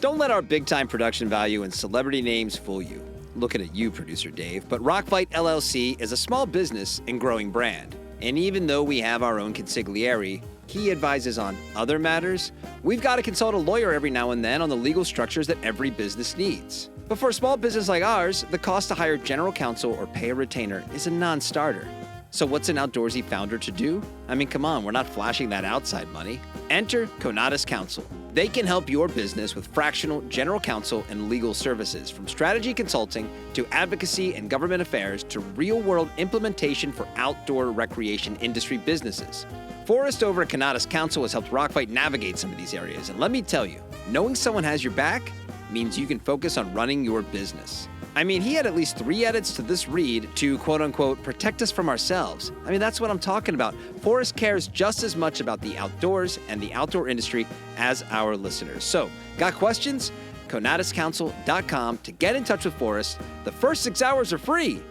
Don't let our big-time production value and celebrity names fool you. Looking at you, Producer Dave, but Rockfight LLC is a small business and growing brand. And even though we have our own consigliere, he advises on other matters, we've got to consult a lawyer every now and then on the legal structures that every business needs. But for a small business like ours, the cost to hire general counsel or pay a retainer is a non-starter. So what's an outdoorsy founder to do? I mean, come on, we're not flashing that outside money. Enter Conatus Counsel. They can help your business with fractional general counsel and legal services, from strategy consulting to advocacy and government affairs to real-world implementation for outdoor recreation industry businesses. Forrest over at Conatus Counsel has helped Rockfight navigate some of these areas, and let me tell you, knowing someone has your back means you can focus on running your business. I mean, he had at least 3 edits to this read to, quote-unquote, protect us from ourselves. I mean, that's what I'm talking about. Forrest cares just as much about the outdoors and the outdoor industry as our listeners. So, got questions? ConatusCounsel.com to get in touch with Forrest. The first 6 hours are free.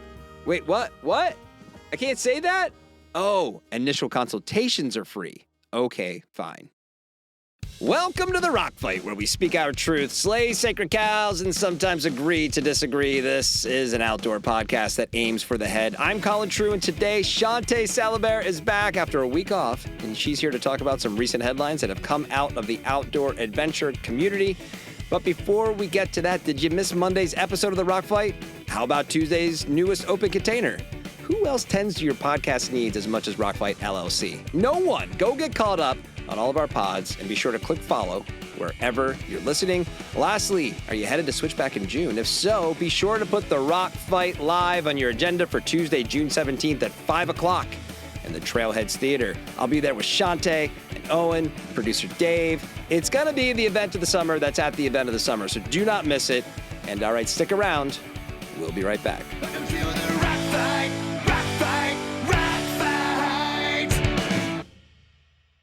Wait, what? What? I can't say that? Oh, initial consultations are free. Okay, fine. Welcome to the Rock Fight, where we speak our truth, slay sacred cows, and sometimes agree to disagree. This is an outdoor podcast that aims for the head. I'm Colin True, and today, Shawnté Salabert is back after a week off, and she's here to talk about some recent headlines that have come out of the outdoor adventure community. But before we get to that, did you miss Monday's episode of the Rock Fight? How about Tuesday's newest open container? Who else tends to your podcast needs as much as Rockfight LLC? No one. Go get caught up on all of our pods and be sure to click follow wherever you're listening. Lastly, are you headed to Switchback in June? If so, be sure to put the Rock Fight live on your agenda for Tuesday, June 17th at 5 o'clock in the Trailheads Theater. I'll be there with Shawnté and Owen, producer Dave. It's going to be the event of the summer that's at the event of the summer, so do not miss it. And all right, stick around. We'll be right back.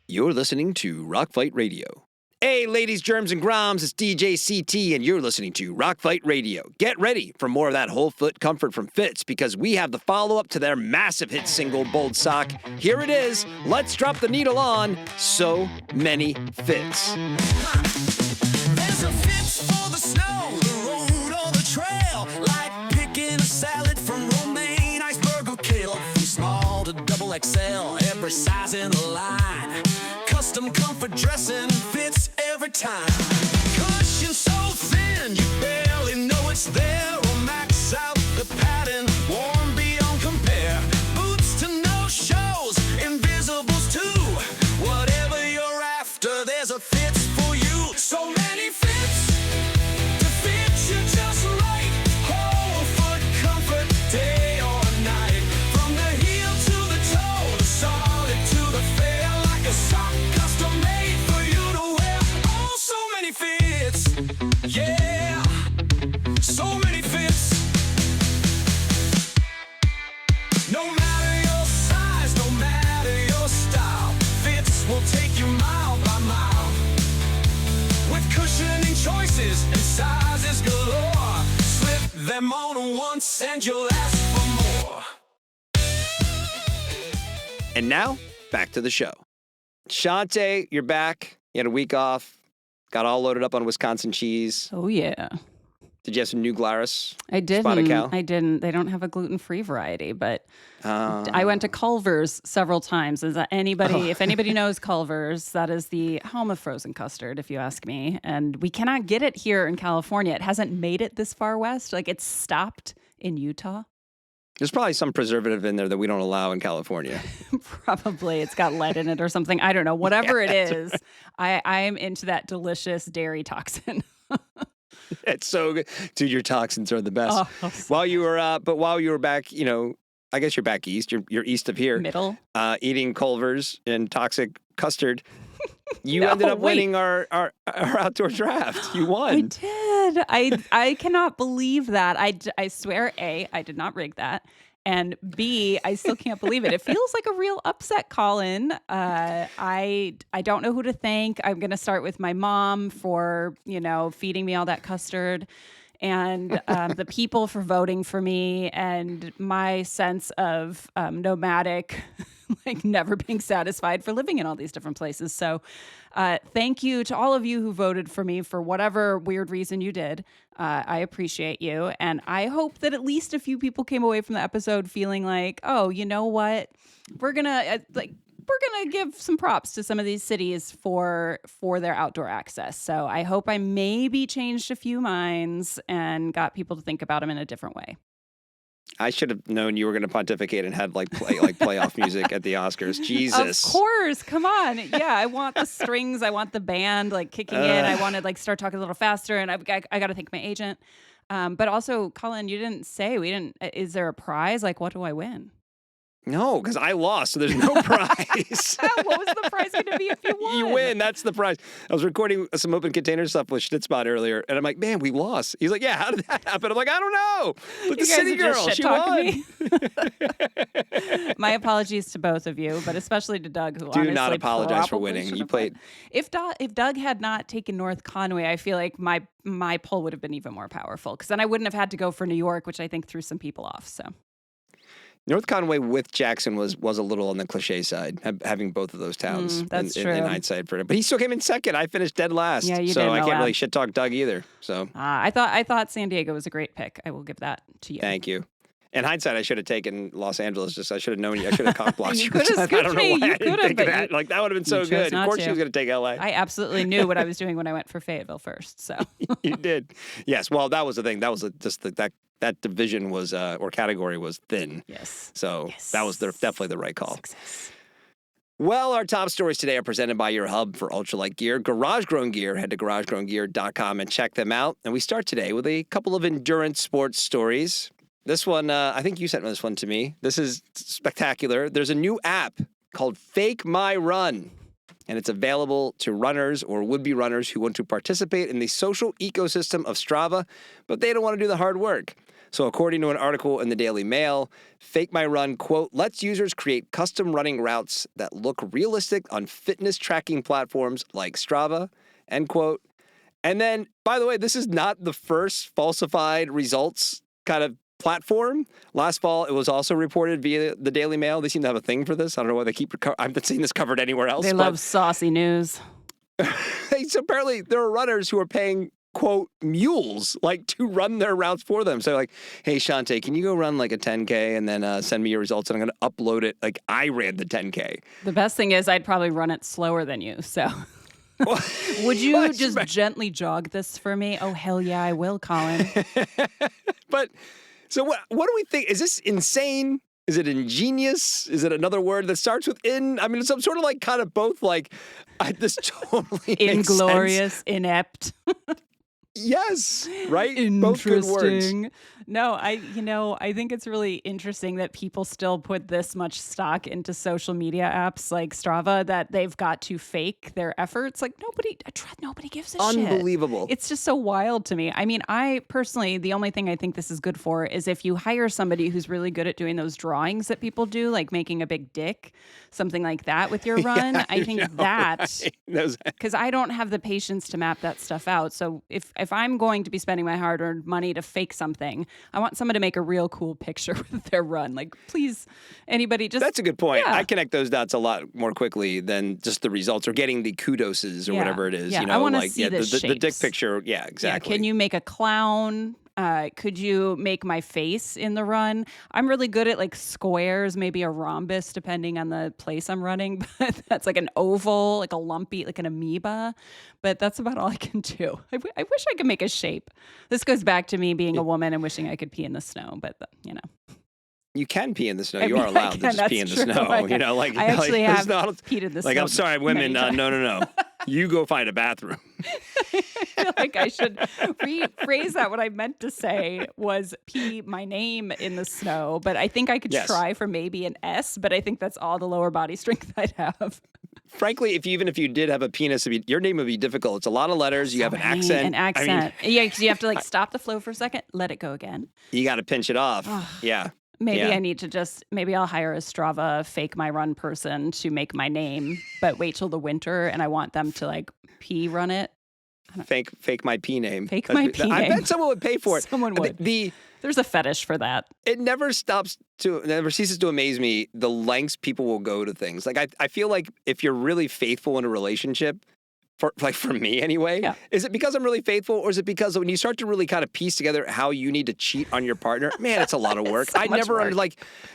You're listening to Rockfight Radio. Hey, ladies, germs, and groms, it's DJ CT, and you're listening to Rockfight Radio. Get ready for more of that whole foot comfort from Fitz, because we have the follow-up to their massive hit single, Bold Sock. Here it is. Let's drop the needle on So Many Fits. There's a Fitz for the snow, the road, or the trail, like picking a salad from romaine, iceberg, or kale. From small to double XL, every size in the line. Custom comfort dressing fits every time. Cushion so thin, you barely know it's there. Or max out the padding, warm beyond compare. Boots to no shows, invisibles too. Whatever you're after, there's a Fitz for you. So many fits to fit you just right. Whole foot comfort, day or night. From the heel to the toe, the solid to the fair, like a sock custom made for you to wear. Oh, so many fits, yeah, so many fits. No matter your size, no matter your style, Fitz will take you mile by mile. With cushioning choices and sizes galore, slip them on once and you'll ask for more. And now, back to the show. Shawnté, you're back. You had a week off. Got all loaded up on Wisconsin cheese. Oh, yeah. Did you have some New Glarus? I didn't. Spotted cow? I didn't. They don't have a gluten-free variety, but I went to Culver's several times. Is that anybody? If anybody knows Culver's, that is the home of frozen custard, if you ask me. And we cannot get it here in California. It hasn't made it this far west. Like, it's stopped in Utah. There's probably some preservative in there that we don't allow in California. Probably. It's got lead in it or something. I don't know. Whatever it is, I'm into that delicious dairy toxin. It's so good. Dude, your toxins are the best. Oh. While you were back, you know, I guess you're back east. You're east of here. Middle. Eating Culver's and toxic custard. You ended up winning our outdoor draft. You won. I did. I cannot believe that. I swear, A, I did not rig that. And B, I still can't believe it. It feels like a real upset, Colin. I don't know who to thank. I'm going to start with my mom for, feeding me all that custard, and the people for voting for me, and my sense of nomadic like never being satisfied for living in all these different places. So thank you to all of you who voted for me for whatever weird reason you did. I appreciate you. And I hope that at least a few people came away from the episode feeling like, oh, you know what? We're going to give some props to some of these cities for their outdoor access. So I hope I maybe changed a few minds and got people to think about them in a different way. I should have known you were going to pontificate and had playoff music at the Oscars. Jesus. Of course. Come on. Yeah. I want the strings. I want the band like kicking in. I want to start talking a little faster, and I got to thank my agent. But also, Colin, you didn't say, is there a prize? Like, what do I win? No, because I lost, so there's no prize. What was the prize going to be if you won? You win. That's the prize. I was recording some open container stuff with Schnitzbot earlier, and I'm like, man, we lost. He's like, yeah, how did that happen? I'm like, I don't know. But the city girl, she won. My apologies to both of you, but especially to Doug, who do not apologize for winning. You played. If Doug had not taken North Conway, I feel like my poll would have been even more powerful, because then I wouldn't have had to go for New York, which I think threw some people off. So. North Conway with Jackson was a little on the cliche side, having both of those towns. That's true. In hindsight for him, but he still came in second. I finished dead last. Yeah, you so did. I can't really shit talk Doug either. So I thought San Diego was a great pick. I will give that to you. Thank you. In hindsight, I should have taken Los Angeles. I should have known you. I should have cock blocked you. Could have I don't know why I didn't think of that. Like, that would have been so good. Of course, she was going to take LA. I absolutely knew what I was doing when I went for Fayetteville first. So you did. Yes. Well, that was the thing. That was that division was or category was thin. Yes. So that was definitely the right call. Success. Well, our top stories today are presented by your hub for ultralight gear, Garage Grown Gear. Head to garagegrowngear.com and check them out. And we start today with a couple of endurance sports stories. This one, I think you sent this one to me. This is spectacular. There's a new app called Fake My Run, and it's available to runners or would-be runners who want to participate in the social ecosystem of Strava, but they don't want to do the hard work. So according to an article in the Daily Mail, Fake My Run, quote, lets users create custom running routes that look realistic on fitness tracking platforms like Strava, end quote. And then, by the way, this is not the first falsified results kind of platform. Last fall, it was also reported via the Daily Mail. They seem to have a thing for this. I don't know why they keep I haven't seen this covered anywhere else. They love saucy news. So apparently there are runners who are paying, quote, mules, to run their routes for them. So like, hey, Shawnté, can you go run a 10K and then send me your results and I'm going to upload it like I ran the 10K. The best thing is I'd probably run it slower than you, so... Would you just gently jog this for me? Oh, hell yeah, I will, Colin. But... So what do we think? Is this insane? Is it ingenious? Is it another word that starts with in? I mean, it's some sort of kind of both this totally inglorious, sense. Inept. Yes, right? Both good words. No, I think it's really interesting that people still put this much stock into social media apps like Strava that they've got to fake their efforts. Nobody gives a shit. Unbelievable. It's just so wild to me. I mean, I personally, the only thing I think this is good for is if you hire somebody who's really good at doing those drawings that people do, like making a big dick, something like that with your run. Yeah, I think that, because I don't have the patience to map that stuff out. So if I'm going to be spending my hard-earned money to fake something, I want someone to make a real cool picture with their run. Please, anybody just... That's a good point. Yeah. I connect those dots a lot more quickly than just the results or getting the kudoses or whatever it is. Yeah, I want to see the dick picture. Yeah, exactly. Yeah, can you make a clown? Could you make my face in the run? I'm really good at squares, maybe a rhombus, depending on the place I'm running. But that's an oval, a lumpy, an amoeba. But that's about all I can do. I wish I could make a shape. This goes back to me being a woman and wishing I could pee in the snow. But You can pee in the snow. You are allowed to just pee in the snow. I actually have peed in the snow. I'm sorry, women. No. You go find a bathroom. I feel like I should rephrase that. What I meant to say was pee my name in the snow, but I think I could try for maybe an S, but I think that's all the lower body strength I'd have. Frankly, even if you did have a penis, your name would be difficult. It's a lot of letters. You have an accent. Yeah, because you have to stop the flow for a second, let it go again. You got to pinch it off. Yeah. Maybe I need to maybe I'll hire a Strava Fake My Run person to make my name, but wait till the winter and I want them to pee run it. Fake my P name. Fake my P I name. bet someone would pay for it. Someone would. There's a fetish for that. It never ceases to amaze me the lengths people will go to things. Like I feel like if you're really faithful in a relationship, for me anyway, is it because I'm really faithful, or is it because when you start to really kind of piece together how you need to cheat on your partner, man, it's a lot of work.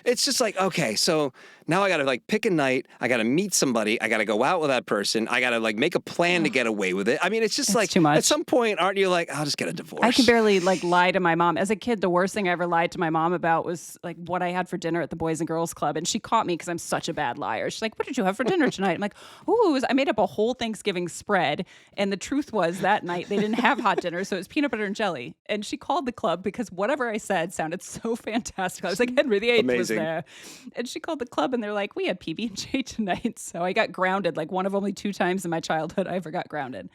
It's just like, okay, so now I got to pick a night. I got to meet somebody. I got to go out with that person. I got to make a plan to get away with it. I mean, it's just too much. At some point, aren't you like, I'll just get a divorce? I can barely lie to my mom. As a kid, the worst thing I ever lied to my mom about was what I had for dinner at the Boys and Girls Club. And she caught me because I'm such a bad liar. She's like, what did you have for dinner tonight? I'm like, I made up a whole Thanksgiving spread. And the truth was that night they didn't have hot dinner. So it was peanut butter and jelly. And she called the club because whatever I said sounded so fantastic. I was like, Henry VIII was there. And she called the club and they're like, we had PB&J tonight. So I got grounded one of only 2 times in my childhood I ever got grounded.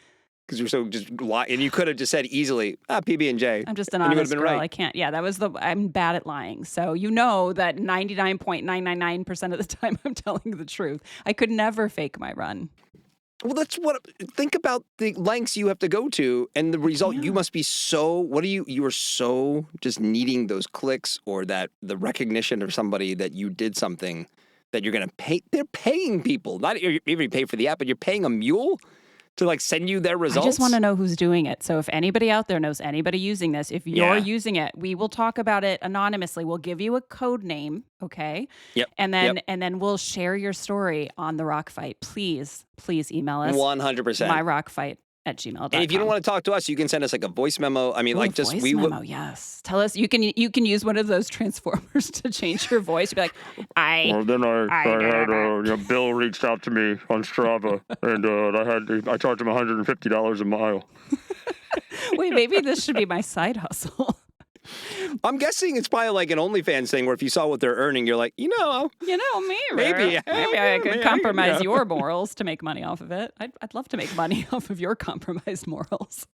Because you're so just lying. And you could have just said easily, PB&J. I'm just an honest girl. Right. I can't. Yeah, I'm bad at lying. So you know that 99.999% of the time I'm telling the truth. I could never fake my run. Well, think about the lengths you have to go to and the result. You must be you are so just needing those clicks or the recognition of somebody that you did something that you're going to pay. They're paying people, not even pay for the app, but you're paying a mule to send you their results. I just want to know who's doing it. So if anybody out there knows anybody using this, if you're using it, we will talk about it anonymously. We'll give you a code name, okay? Yep. And then we'll share your story on the Rock Fight. Please email us. 100%. myrockfight@gmail.com. And if you don't want to talk to us, you can send us a voice memo. I mean, memo, yes. Tell us. You can use one of those transformers to change your voice. You'd be like, Bill reached out to me on Strava, and I charged him $150 a mile. Wait, maybe this should be my side hustle. I'm guessing it's probably like an OnlyFans thing where if you saw what they're earning, you're like, me, maybe I could compromise your morals to make money off of it. I'd love to make money off of your compromised morals.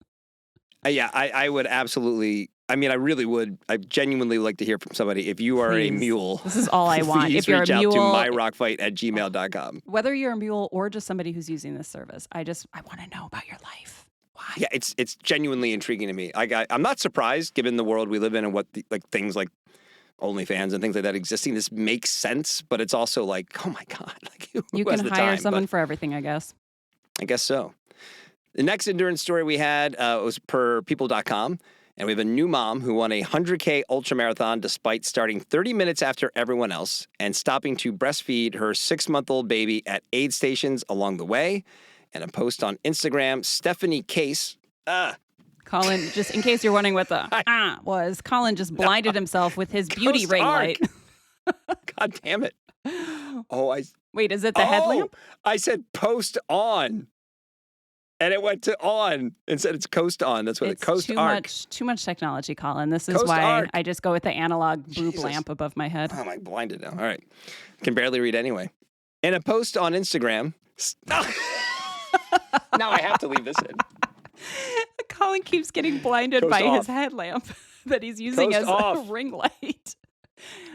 I would absolutely. I mean, I really would. I genuinely would like to hear from somebody. If you are a mule, this is all I want. If you're a mule, reach out to myrockfight@gmail.com. Whether you're a mule or just somebody who's using this service, I want to know about your life. Why? Yeah, it's genuinely intriguing to me. I'm not surprised given the world we live in and what things like OnlyFans and things like that existing. This makes sense, but it's also like, oh my God, you can hire someone for everything, I guess. I guess so. The next endurance story we had was per people.com. And we have a new mom who won a 100K ultramarathon despite starting 30 minutes after everyone else and stopping to breastfeed her 6-month-old baby at aid stations along the way. And a post on Instagram, Stephanie Case. Colin, just in case you're wondering what the was, Colin just blinded himself with his beauty ring light. God damn it. Wait, is it the headlamp? I said post on. And it went to on and said it's coast on. That's what it's Coast Arc. Too much technology, Colin. This is Coast why Arc. I just go with the analog boob lamp above my head. Oh, I'm blinded now. All right. Can barely read anyway. In a post on Instagram. Now I have to leave this in. Colin keeps getting blinded by his headlamp that he's using as a ring light.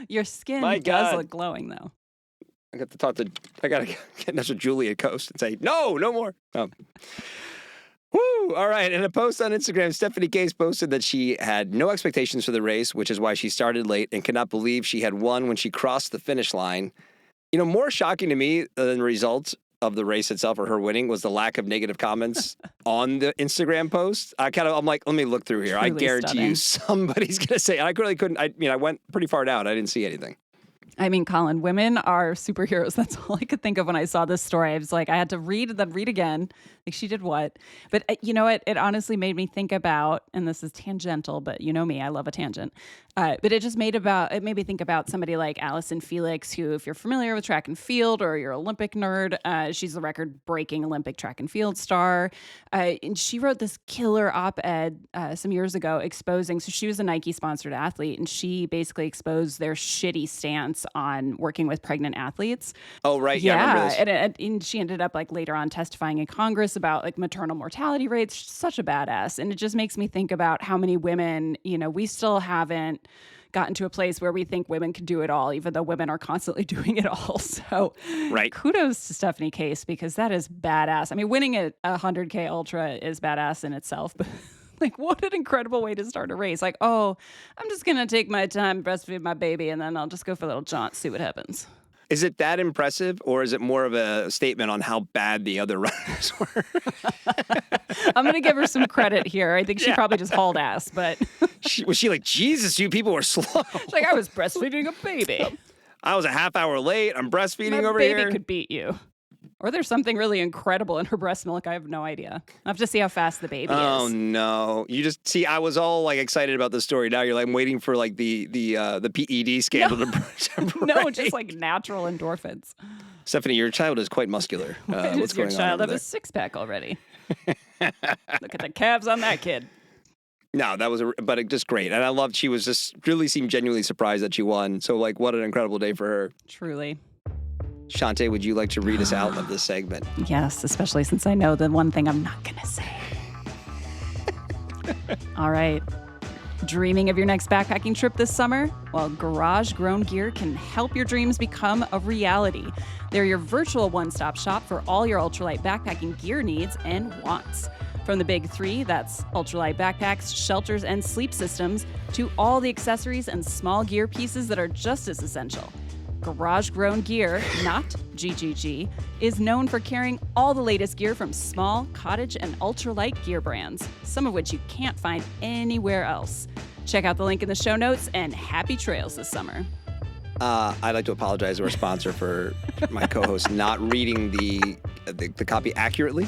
Your skin does look glowing, though. I got to get in touch with Julie at Coast and say, no more. Oh. Woo! All right. In a post on Instagram, Stephanie Case posted that she had no expectations for the race, which is why she started late and could not believe she had won when she crossed the finish line. More shocking to me than the results of the race itself or her winning was the lack of negative comments on the Instagram post. I'm like, let me look through here. Truly I guarantee you somebody's going to say, I really couldn't. I went pretty far down. I didn't see anything. I mean, Colin, women are superheroes. That's all I could think of when I saw this story. I was like, I had to read and then read again. Like, she did what? But you know what? It honestly made me think about, and this is tangential, but you know me, I love a tangent. But it made me think about somebody like Allison Felix, who, if you're familiar with track and field or you're an Olympic nerd, she's the record-breaking Olympic track and field star. And she wrote this killer op-ed some years ago exposing, so she was a Nike-sponsored athlete, and she basically exposed their shitty stance on working with pregnant athletes. Oh, right. Yeah, I remember this. And she ended up later on testifying in Congress about maternal mortality rates. She's such a badass. And it just makes me think about how many women, we still haven't gotten to a place where we think women can do it all, even though women are constantly doing it all. So Right. kudos to Stephanie Case, because that is badass. I mean, winning a 100K ultra is badass in itself, but like, what an incredible way to start a race. Like, oh, I'm just going to take my time, breastfeed my baby, and then I'll just go for a little jaunt, see what happens. Is it that impressive, or is it more of a statement on how bad the other runners were? I'm going to give her some credit here. I think she probably just hauled ass, but Was she like, Jesus, you people were slow? she's like, I was breastfeeding a baby. I was a half hour late. I'm breastfeeding My over baby here. could beat you. Or there's something really incredible in her breast milk. I have no idea. I have to see how fast the baby Oh is. no! You just see. I was all like excited about the story. Now you're like, I'm waiting for like the PED scandal to No, break. just like natural endorphins. Stephanie, your child is quite muscular. Why What's does your going on child over have there? a six-pack already? Look at the calves on that kid. No, that was but it just great, and I loved. She was just really seemed genuinely surprised that she won. So like, what an incredible day for her. Truly. Shawnté, would you like to read us out of this segment? Yes, especially since I know the one thing I'm not going to say. All right. Dreaming of your next backpacking trip this summer? Well, Garage Grown Gear can help your dreams become a reality. They're your virtual one-stop shop for all your ultralight backpacking gear needs and wants. From the big three, that's ultralight backpacks, shelters, and sleep systems, to all the accessories and small gear pieces that are just as essential. Garage Grown Gear, not GGG, is known for carrying all the latest gear from small, cottage, and ultralight gear brands, some of which you can't find anywhere else. Check out the link in the show notes, and happy trails this summer. I'd like to apologize to our sponsor for my co-host not reading the copy accurately.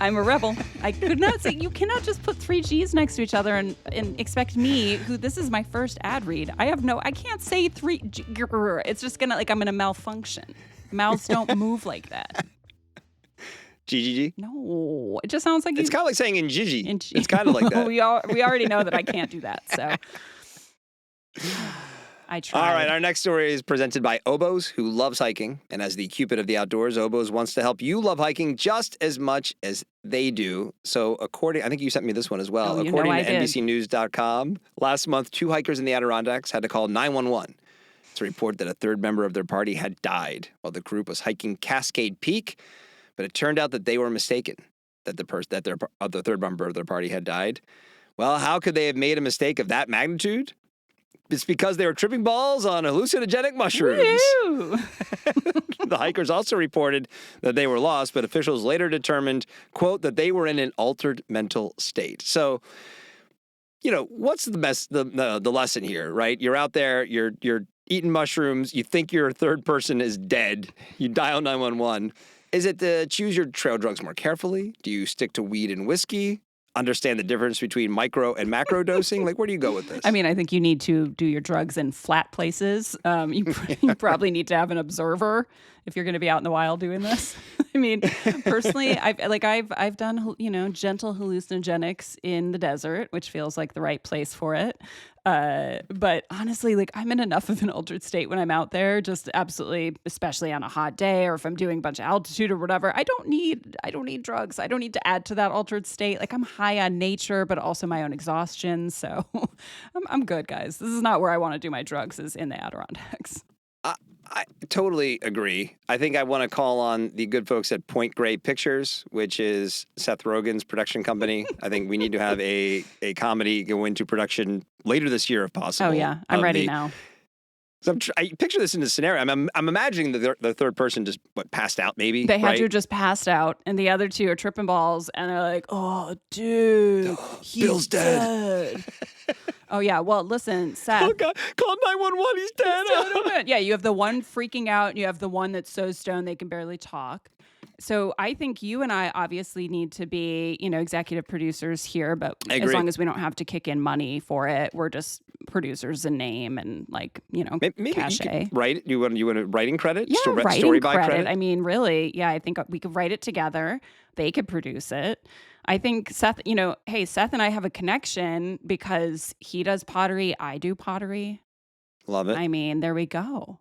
I'm a rebel. I could not say, you cannot just put three G's next to each other and expect me, who this is my first ad read. I can't say three G. It's just gonna, like, I'm gonna malfunction. Mouths don't move like that. GGG? No, it just sounds like It's kind of like saying in Gigi. In G- It's kind of like that. we already know that I can't do that, so I tried. All right, our next story is presented by Oboes, who loves hiking. And as the Cupid of the outdoors, Oboes wants to help you love hiking just as much as they do. So I think you sent me this one as well. Oh, According I to did. NBCnews.com, last month, 2 hikers in the Adirondacks had to call 911 to report that a third member of their party had died while the group was hiking Cascade Peak. But it turned out that they were mistaken, that the third member of their party had died. Well, how could they have made a mistake of that magnitude? It's because they were tripping balls on hallucinogenic mushrooms. Woo! The hikers also reported that they were lost, but officials later determined, quote, that they were in an altered mental state. So, what's the lesson here, right? You're out there, you're eating mushrooms, you think your third person is dead, you dial 911. Is it to choose your trail drugs more carefully? Do you stick to weed and whiskey? Understand the difference between micro and macro dosing? Like, where do you go with this? I mean, I think you need to do your drugs in flat places. You probably need to have an observer if you're going to be out in the wild doing this. I mean, personally, I've done gentle hallucinogenics in the desert, which feels like the right place for it. But honestly, like, I'm in enough of an altered state when I'm out there, just absolutely, especially on a hot day or if I'm doing a bunch of altitude or whatever. I don't need drugs. I don't need to add to that altered state. Like, I'm high on nature, but also my own exhaustion. So I'm good, guys. This is not where I want to do my drugs, is in the Adirondacks. I totally agree. I think I want to call on the good folks at Point Grey Pictures, which is Seth Rogen's production company. I think we need to have a comedy go into production later this year, if possible. Oh, yeah. I'm ready now. I picture this in a scenario. I'm imagining the third person just passed out, maybe. They had right? to just passed out, and the other two are tripping balls, and they're like, "Oh, dude, he's Bill's dead." Oh yeah. Well, listen, Seth. Oh God! Call 911. He's dead. Yeah, you have the one freaking out, and you have the one that's so stoned they can barely talk. So I think you and I obviously need to be, executive producers here, but as long as we don't have to kick in money for it, we're just producers in name and Maybe cachet. you could write. You want a writing credit? Yeah, writing story by credit. I mean, really, yeah, I think we could write it together. They could produce it. I think Seth, Seth and I have a connection because he does pottery, I do pottery. Love it. I mean, there we go.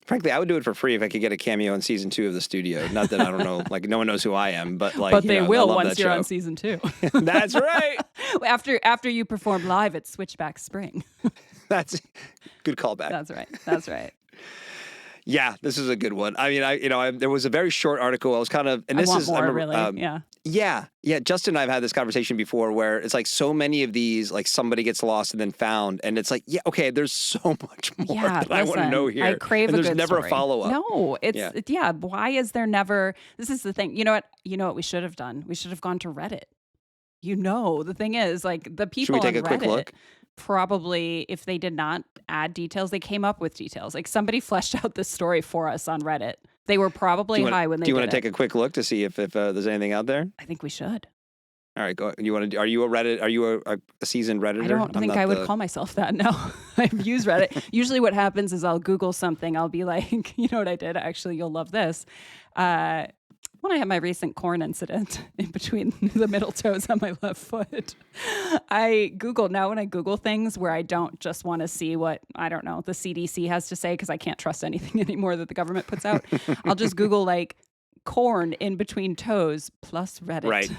Frankly, I would do it for free if I could get a cameo in season 2 of the studio. Not that I don't know, like no one knows who I am, but like. But they will I love once that you're show. on season 2. That's right. After you perform live at Switchback Spring. That's good callback. That's right. Yeah, this is a good one. I mean, there was a very short article. I was kind of, and I this want is, more, I remember, really. Yeah. Justin and I have had this conversation before where it's like so many of these, like somebody gets lost and then found, and it's like, yeah, okay, there's so much more that I want to know here. I crave and a there's good never story. a follow up. No, why is there never? This is the thing. You know what we should have done? We should have gone to Reddit. The thing is, like, the people Should we take on a quick Reddit look? probably, if they did not add details, they came up with details. Like, somebody fleshed out this story for us on Reddit. They were probably high when they did it. Do you want to take a quick look to see if there's anything out there? I think we should. All right, go. Are you a Reddit? Are you a seasoned Redditor? I don't think I would call myself that. No, I've used Reddit. Usually what happens is I'll Google something. I'll be like, you know what I did? Actually, you'll love this. When I had my recent corn incident in between the middle toes on my left foot, I Googled. Now when I Google things where I don't just want to see what, I don't know, the CDC has to say, because I can't trust anything anymore that the government puts out, I'll just Google like corn in between toes plus Reddit. Right.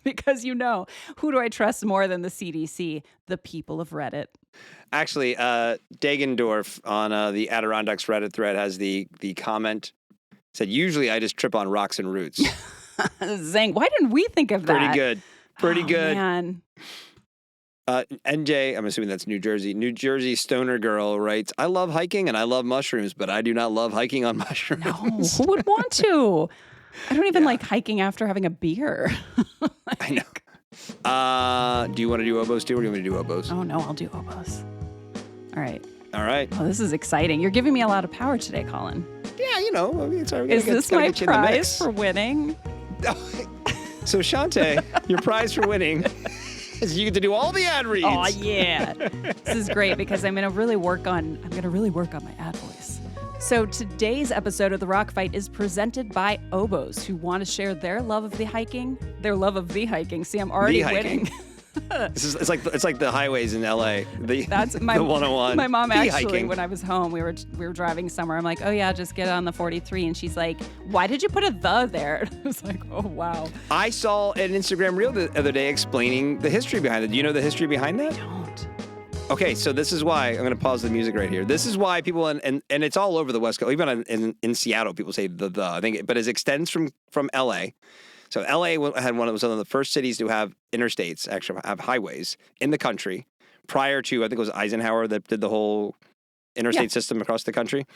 Because who do I trust more than the CDC? The people of Reddit. Actually, Dagendorf on the Adirondacks Reddit thread has the comment. Said, usually I just trip on rocks and roots. Zang, why didn't we think of that? Pretty good. Man. NJ, I'm assuming that's New Jersey. New Jersey stoner girl writes, I love hiking and I love mushrooms, but I do not love hiking on mushrooms. No, who would want to? I don't even like hiking after having a beer. I know. Do you want to do oboes too, or do you want me to do oboes? Oh, no, I'll do oboes. All right. Oh, this is exciting. You're giving me a lot of power today, Colin. Yeah, I mean, sorry, is this my prize for winning? So, Shawnté, your prize for winning is you get to do all the ad reads. Oh, yeah. This is great because I'm going to really work on my ad voice. So today's episode of The Rock Fight is presented by Oboes, who want to share their love of the hiking. See, I'm already winning. It's like the highways in LA. That's the 101. My mom actually, hiking. when I was home, we were driving somewhere. I'm like, oh yeah, just get on the 43, and she's like, why did you put a "the" there? I was like, oh wow. I saw an Instagram reel the other day explaining the history behind it. Do you know the history behind that? I don't. Okay, so this is why I'm going to pause the music right here. This is why people and it's all over the West Coast, even in Seattle, people say the. I think, but it extends from LA. So LA was one of the first cities to have interstates, actually have highways in the country prior to, I think it was Eisenhower that did the whole interstate system across the country.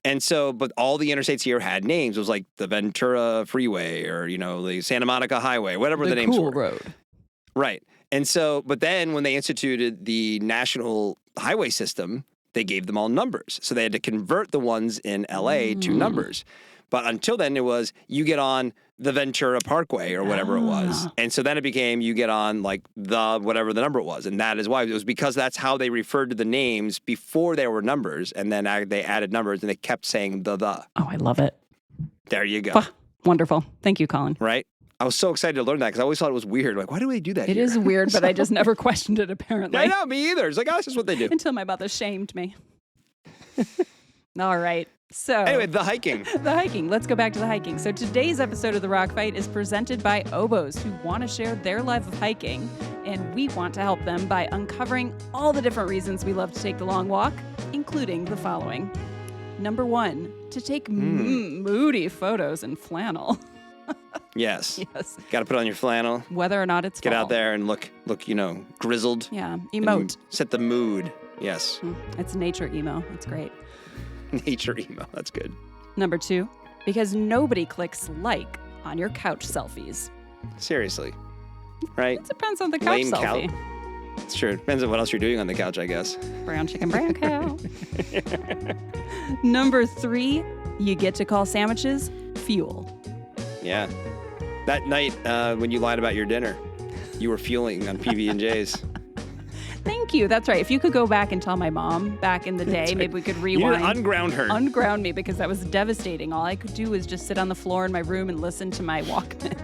And so, but all the interstates here had names. It was like the Ventura Freeway or, the Santa Monica Highway, whatever the names were. Cool Road. Right. And so, but then when they instituted the national highway system, they gave them all numbers. So they had to convert the ones in LA to numbers. But until then, it was you get on the Ventura Parkway or whatever it was. And so then it became you get on like the whatever the number was. And that is why it was because that's how they referred to the names before there were numbers. And then they added numbers and they kept saying the. Oh, I love it. There you go. Wonderful. Thank you, Colin. Right? I was so excited to learn that because I always thought it was weird. Like, why do they do that It is weird, but I just never questioned it, apparently. I know, me either. It's like, oh, this is what they do. Until my mother shamed me. All right. So anyway, the hiking. Let's go back to the hiking. So today's episode of The Rock Fight is presented by Oboes, who want to share their love of hiking, and we want to help them by uncovering all the different reasons we love to take the long walk, including the following. Number 1, to take moody photos in flannel. Yes. Got to put on your flannel. Whether or not it's Get fall. out there and look, grizzled. Yeah, emote. Set the mood. Yes. It's nature emo. It's great. Nature emo. That's good. Number 2, because nobody clicks like on your couch selfies. Seriously. Right? It depends on the couch Lame selfie. It's true. Depends on what else you're doing on the couch, I guess. Brown chicken, brown cow. Number 3, you get to call sandwiches fuel. Yeah. That night when you lied about your dinner, you were fueling on PB&J's. Thank you. That's right. If you could go back and tell my mom back in the day, maybe we could rewind. You unground her. Unground me because that was devastating. All I could do was just sit on the floor in my room and listen to my Walkman.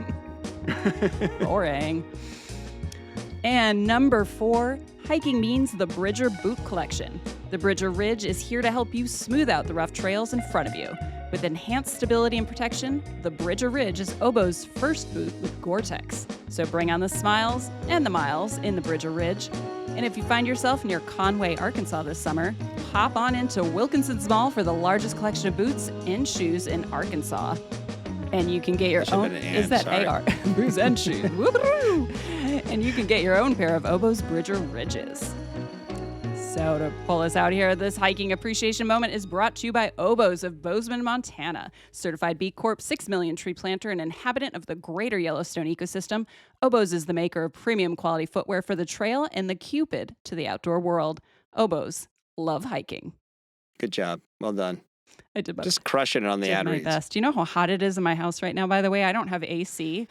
Boring. And number 4, hiking means the Bridger Boot Collection. The Bridger Ridge is here to help you smooth out the rough trails in front of you. With enhanced stability and protection, the Bridger Ridge is Oboe's first boot with Gore-Tex. So bring on the smiles and the miles in the Bridger Ridge. And if you find yourself near Conway, Arkansas this summer, hop on into Wilkinson's Mall for the largest collection of boots and shoes in Arkansas. And you can get your own. Is that sorry. AR? Boots and shoes. Woo-hoo! And you can get your own pair of Oboe's Bridger Ridges. So to pull us out here, this hiking appreciation moment is brought to you by Oboes of Bozeman, Montana. Certified B Corp 6 million tree planter and inhabitant of the greater Yellowstone ecosystem, Oboes is the maker of premium quality footwear for the trail and the Cupid to the outdoor world. Oboes, love hiking. Good job. Well done. I did my, Just crushing it on the did ad my reads. best. Do you know how hot it is in my house right now, by the way? I don't have AC.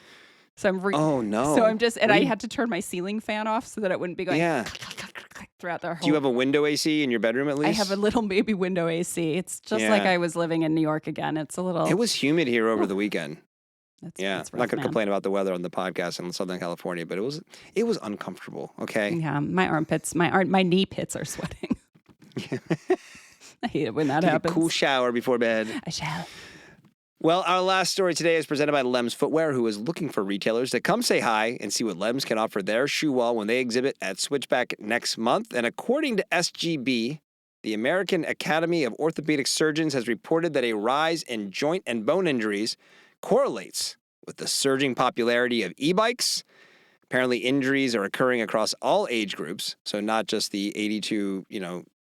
So I'm Oh, no. So I'm just, and I had to turn my ceiling fan off so that it wouldn't be going Yeah. throughout the whole. Do you have a window AC in your bedroom at least? I have a little baby window AC. It's just Yeah. like I was living in New York again. It's a little. It was humid here over the weekend. That's, Yeah, that's I'm not rough, going to man. complain about the weather on the podcast in Southern California, but it was uncomfortable. Okay. Yeah, my armpits, my knee pits are sweating. I hate it when that Take a happens. cool shower before bed. I shall. Well, our last story today is presented by Lems Footwear, who is looking for retailers to come say hi and see what Lems can offer their shoe wall when they exhibit at Switchback next month. And according to SGB, the American Academy of Orthopedic Surgeons has reported that a rise in joint and bone injuries correlates with the surging popularity of e-bikes. Apparently, injuries are occurring across all age groups, so not just the 82,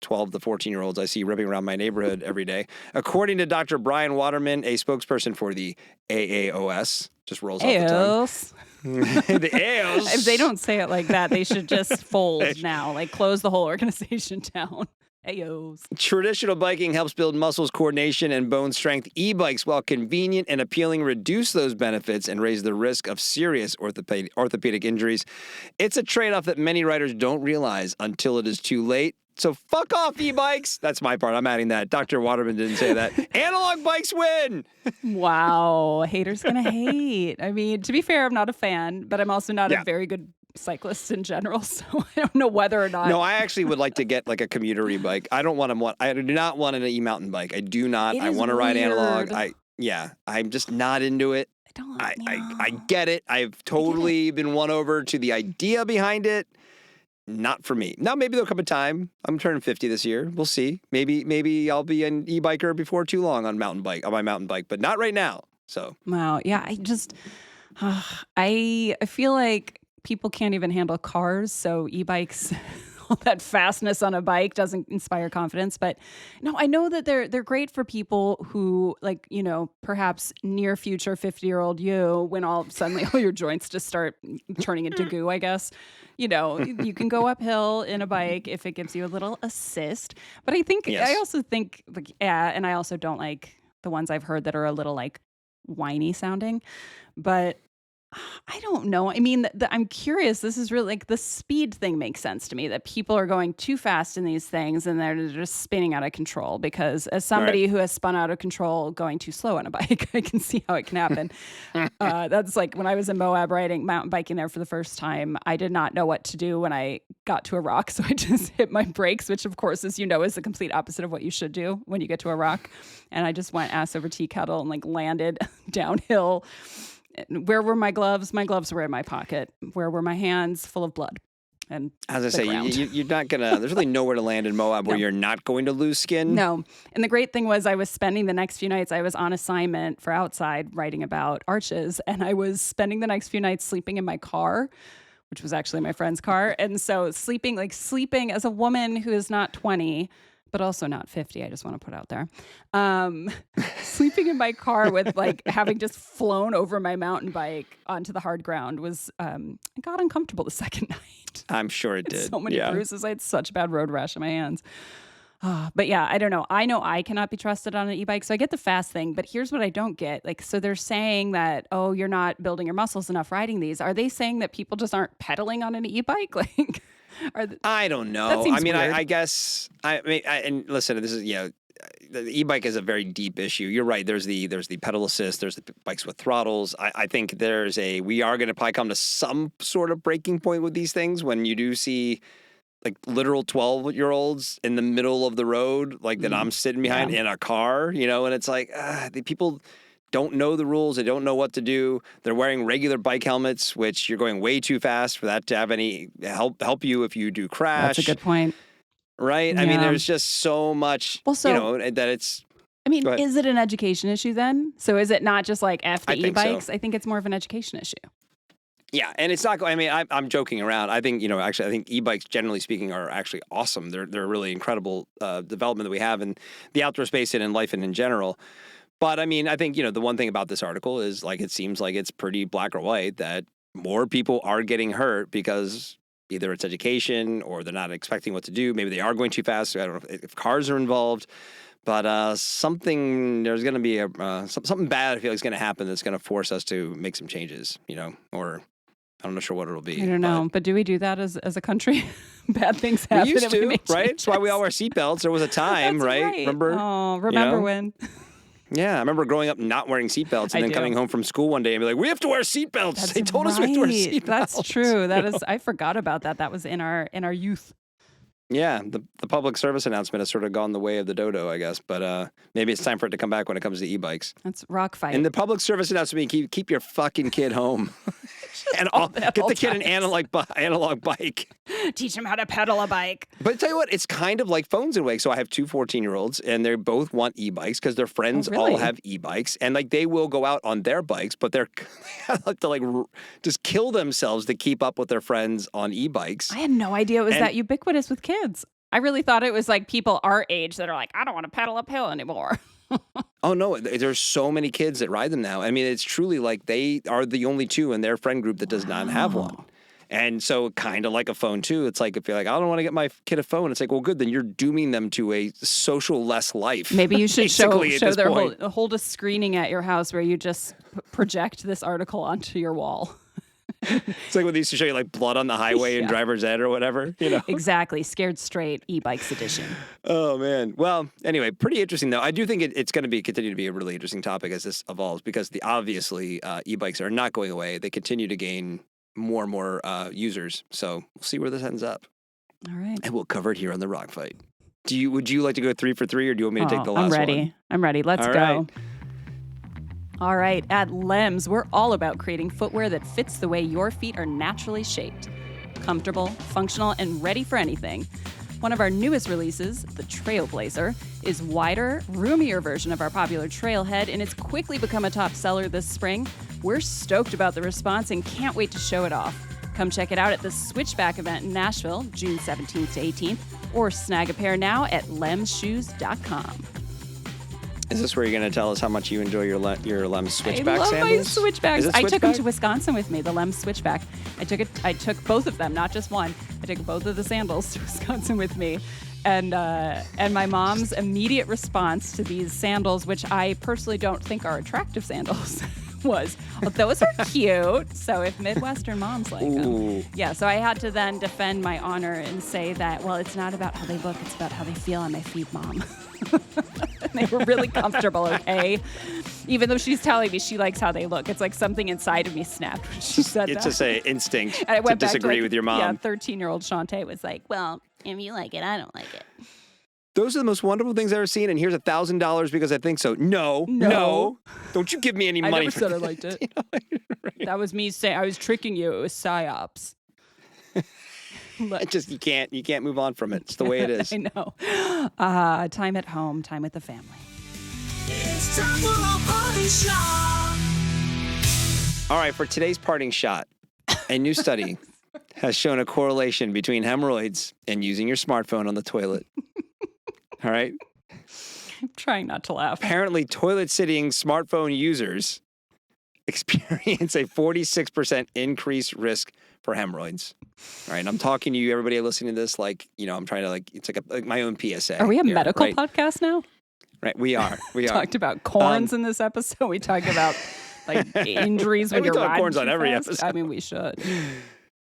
12 to 14-year-olds I see ripping around my neighborhood every day. According to Dr. Brian Waterman, a spokesperson for the AAOS, just rolls off the tongue. The AAOS. If they don't say it like that, they should just fold now, like close the whole organization down. Ayos. Traditional biking helps build muscles, coordination, and bone strength. E-bikes, while convenient and appealing, reduce those benefits and raise the risk of serious orthopedic injuries. It's a trade-off that many riders don't realize until it is too late. So fuck off, e-bikes. That's my part. I'm adding that. Dr. Waterman didn't say that. Analog bikes win. Wow. Haters gonna hate. I mean, to be fair, I'm not a fan, but I'm also not a very good cyclist in general, so I don't know whether or not. No, I actually would like to get like a commuter e-bike. I do not want an e-mountain bike. I do not. It I is want to ride analog. weird. I'm just not into it. I get it. I've totally been won over to the idea behind it. Not for me. Now, maybe there'll come a time. I'm turning 50 this year. We'll see. Maybe I'll be an e-biker before too long on my mountain bike, but not right now. So. Wow. Yeah. I feel like people can't even handle cars, so e-bikes, all that fastness on a bike doesn't inspire confidence. But no, I know that they're great for people who, like, perhaps near future 50-year-old you, when suddenly all your joints just start turning into goo, I guess. You can go uphill in a bike if it gives you a little assist. But I also think, and I also don't like the ones I've heard that are a little like whiny sounding, but I don't know. I mean, I'm curious. This is really like the speed thing makes sense to me, that people are going too fast in these things and they're just spinning out of control, because as somebody who has spun out of control going too slow on a bike, I can see how it can happen. That's like when I was in Moab mountain biking there for the first time, I did not know what to do when I got to a rock. So I just hit my brakes, which of course, as you know, is the complete opposite of what you should do when you get to a rock. And I just went ass over tea kettle and like landed downhill. Where were my gloves? My gloves were in my pocket. Where were my hands? Full of blood. And as I say, you're not gonna. There's really nowhere to land in Moab where you're not going to lose skin. No. And the great thing was, I was spending the next few nights. I was on assignment for Outside writing about arches, and I was spending the next few nights sleeping in my car, which was actually my friend's car. And so sleeping as a woman who is not 20. But also not 50, I just want to put out there. Sleeping in my car with like having just flown over my mountain bike onto the hard ground was, I got uncomfortable the second night. I'm sure it did. So many bruises. I had such bad road rash in my hands. But yeah, I don't know. I know I cannot be trusted on an e-bike, so I get the fast thing. But here's what I don't get. Like, so they're saying that, oh, you're not building your muscles enough riding these. Are they saying that people just aren't pedaling on an e-bike? Like... I don't know. I mean, I guess. And listen, this is the e-bike is a very deep issue. You're right. There's the pedal assist. There's the bikes with throttles. I think we are going to probably come to some sort of breaking point with these things when you do see like literal 12-year-olds in the middle of the road, like that I'm sitting behind in a car, you know, and it's like the people don't know the rules. They don't know what to do. They're wearing regular bike helmets, which you're going way too fast for that to have any help you if you do crash. That's a good point. Right? Yeah. I mean, there's just so much, you know, that it's... I mean, is it an education issue then? So is it not just like F the e-bikes? So. I think it's more of an education issue. Yeah, and it's not. I mean, I'm joking around. I think I think e-bikes, generally speaking, are actually awesome. They're a really incredible development that we have in the outdoor space and in life and in general. But I mean, I think the one thing about this article is like it seems like it's pretty black or white that more people are getting hurt because either it's education or they're not expecting what to do. Maybe they are going too fast. I don't know if cars are involved. But there's going to be something bad I feel like is going to happen that's going to force us to make some changes, or I'm not sure what it'll be. I don't know. But do we do that as a country? Bad things happen. We used to, right? That's why we all wear seatbelts. There was a time, right? Remember? Oh, remember when? Yeah, I remember growing up not wearing seatbelts and then coming home from school one day and be like, we have to wear seatbelts. They told us we have to wear seatbelts. That's true. I forgot about that. That was in our youth. Yeah, the public service announcement has sort of gone the way of the dodo, I guess. But maybe it's time for it to come back when it comes to e-bikes. That's rock fight. And the public service announcement, keep your fucking kid home. And get the kid an analog bike. Teach him how to pedal a bike. But tell you what, it's kind of like phones in a way. So I have two 14-year-olds, and they both want e-bikes because their friends all have e-bikes. And like they will go out on their bikes, but they have to just kill themselves to keep up with their friends on e-bikes. I had no idea it was that ubiquitous with kids. I really thought it was like people our age that are like, I don't want to pedal uphill anymore. Oh, no, there's so many kids that ride them now. I mean, it's truly like they are the only two in their friend group that does not have one. And so kind of like a phone, too. It's like if you're like, I don't want to get my kid a phone. It's like, well, good. Then you're dooming them to a social-less life. Maybe you should hold a screening at your house where you just project this article onto your wall. It's like when they used to show you like blood on the highway and driver's ed or whatever, Exactly. Scared Straight e-bikes edition. Oh, man. Well, anyway, pretty interesting, though. I do think it's going to continue to be a really interesting topic as this evolves because obviously e-bikes are not going away. They continue to gain more and more users. So we'll see where this ends up. All right. And we'll cover it here on the Rock Fight. Would you like to go 3 for 3 or do you want me to take the last one? I'm ready. Let's go. Right. All right, at Lems, we're all about creating footwear that fits the way your feet are naturally shaped. Comfortable, functional, and ready for anything. One of our newest releases, the Trailblazer, is wider, roomier version of our popular Trailhead, and it's quickly become a top seller this spring. We're stoked about the response and can't wait to show it off. Come check it out at the Switchback event in Nashville, June 17th to 18th, or snag a pair now at lemsshoes.com. Is this where you're going to tell us how much you enjoy your Lem Switchback sandals? I love my Switchbacks. I took them to Wisconsin with me, the Lem Switchback. I took both of them, not just one. I took both of the sandals to Wisconsin with me. And my mom's immediate response to these sandals, which I personally don't think are attractive sandals, was, well, those are cute. So if Midwestern moms like them. Yeah, so I had to then defend my honor and say that, well, it's not about how they look, it's about how they feel on my feet, Mom. They were really comfortable, okay? Even though she's telling me she likes how they look. It's like something inside of me snapped when she said that. It's just an instinct and I went to disagree back to with your mom. Yeah, 13-year-old Shawnté was like, well, if you like it, I don't like it. Those are the most wonderful things I've ever seen, and here's $1,000 because I think so. No. Don't you give me any money. I never said I liked it. Right. That was me saying I was tricking you. It was psyops. You can't move on from it. It's the way it is. I know. Time at home, time with the family. It's time for a party shot. All right, for today's parting shot, a new study has shown a correlation between hemorrhoids and using your smartphone on the toilet. All right? I'm trying not to laugh. Apparently, toilet sitting smartphone users experience a 46% increased risk for hemorrhoids. All right, and I'm talking to you, everybody listening to this, like, I'm trying to, it's like my own PSA. Are we a medical right? podcast now? Right, we are. We talked about corns in this episode. We talked about, like, injuries when you're riding corns on every fast. episode. I mean, we should.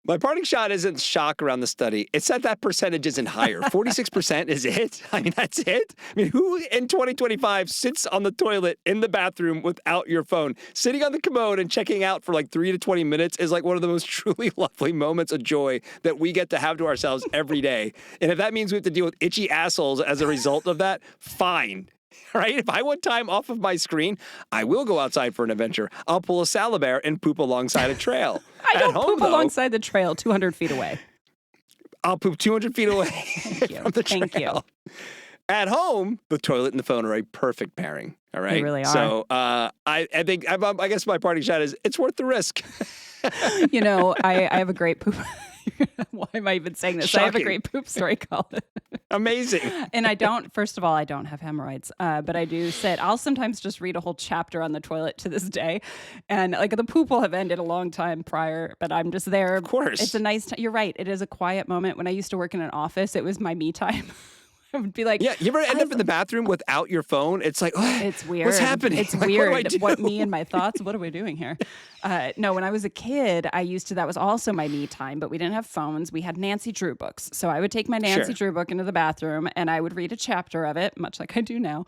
My parting shot isn't shock around the study. It's that percentage isn't higher. 46% is it? I mean, that's it? I mean, who in 2025 sits on the toilet in the bathroom without your phone? Sitting on the commode and checking out for like 3 to 20 minutes is like one of the most truly lovely moments of joy that we get to have to ourselves every day. And if that means we have to deal with itchy assholes as a result of that, fine. Right? If I want time off of my screen, I will go outside for an adventure. I'll pull a Salabert and poop alongside a trail. I don't At home, poop though, alongside the trail 200 feet away. I'll poop 200 feet away from the trail. Thank you. At home, the toilet and the phone are a perfect pairing. All right. They really are. So I think, I guess my parting shot is it's worth the risk. You know, I have a great poop. Why am I even saying this? Shocking. I have a great poop story, Colin. Amazing. And first of all, I don't have hemorrhoids, but I do sit. I'll sometimes just read a whole chapter on the toilet to this day. And like the poop will have ended a long time prior, but I'm just there. Of course. It's a nice you're right. It is a quiet moment. When I used to work in an office, it was my me time. I would be like, yeah, you ever end up in the bathroom without your phone? It's like, oh, it's weird. What's happening? It's like, weird. What do I do? Me and my thoughts. What are we doing here? No, when I was a kid, that was also my me time, but we didn't have phones. We had Nancy Drew books. So I would take my Nancy Drew book into the bathroom and I would read a chapter of it, much like I do now.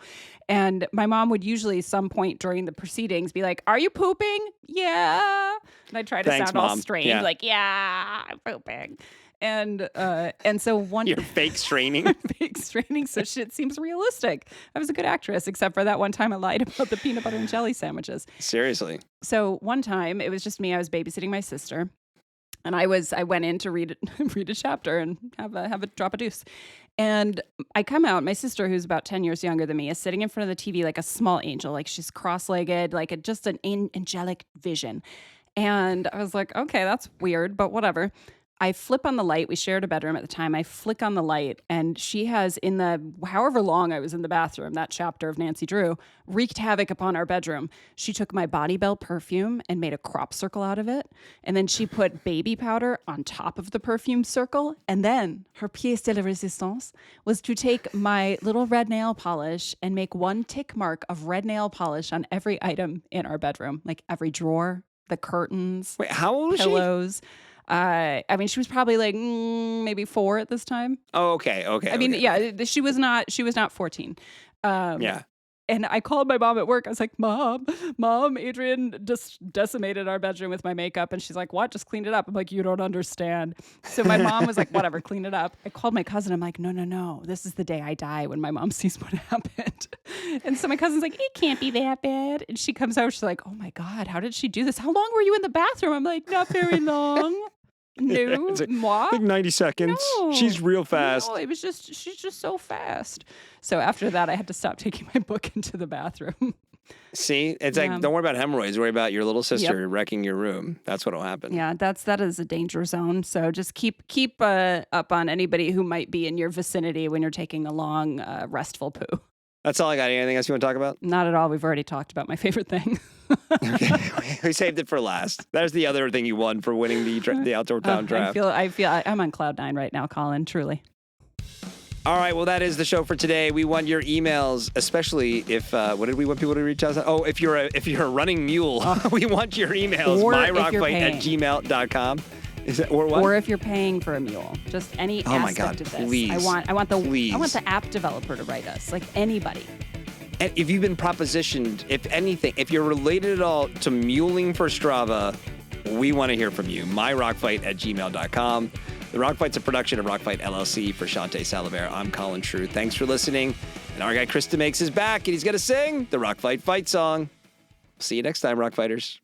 And my mom would usually some point during the proceedings be like, "Are you pooping?" "Yeah." And I try to Thanks, sound all Mom. strange, Yeah. like, "Yeah, I'm pooping." And so one You're fake straining. fake straining, so shit seems realistic. I was a good actress, except for that one time I lied about the peanut butter and jelly sandwiches. Seriously. So one time it was just me. I was babysitting my sister, and I went in to read a chapter and have a drop a deuce. And I come out. My sister, who's about 10 years younger than me, is sitting in front of the TV like a small angel, like she's cross-legged, like just an angelic vision. And I was like, okay, that's weird, but whatever. I flip on the light. We shared a bedroom at the time. I flick on the light, and she has, in the however long I was in the bathroom, that chapter of Nancy Drew, wreaked havoc upon our bedroom. She took my Body Bell perfume and made a crop circle out of it. And then she put baby powder on top of the perfume circle. And then her pièce de la résistance was to take my little red nail polish and make one tick mark of red nail polish on every item in our bedroom, like every drawer, the curtains, Wait, how old was she? pillows. I mean, she was probably like maybe 4 at this time. Oh, okay. I mean, yeah, she was not 14. Yeah. And I called my mom at work. I was like, Mom, Adrian just decimated our bedroom with my makeup. And she's like, what? Just cleaned it up. I'm like, you don't understand. So my mom was like, whatever, clean it up. I called my cousin. I'm like, no. This is the day I die when my mom sees what happened. And so my cousin's like, it can't be that bad. And she comes over. She's like, oh my God, how did she do this? How long were you in the bathroom? I'm like, not very long. No, moi? Like 90 seconds. No. She's real fast. No, she's just so fast. So after that, I had to stop taking my book into the bathroom. See, it's like, don't worry about hemorrhoids. Worry about your little sister wrecking your room. That's what'll happen. Yeah, that is a danger zone. So just keep up on anybody who might be in your vicinity when you're taking a long, restful poo. That's all I got. Anything else you want to talk about? Not at all. We've already talked about my favorite thing. Okay. We saved it for last. There's the other thing you won for winning the outdoor town draft. I feel I'm on cloud 9 right now, Colin, truly. All right, well, that is the show for today. We want your emails, especially if what did we want people to reach out? Oh, if you're a running mule, we want your emails. myrockfight@gmail.com. Is that or what? Or if you're paying for a mule, just any aspect of this. Please. I want the app developer to write us, like anybody. And if you've been propositioned, if anything, if you're related at all to muling for Strava, we want to hear from you. myrockfight@gmail.com. The Rock Fight's a production of Rockfight LLC. For Shawnté Salabert, I'm Colin True. Thanks for listening. And our guy Krista makes his back, and he's going to sing the Rock Fight fight song. See you next time, Rock Fighters.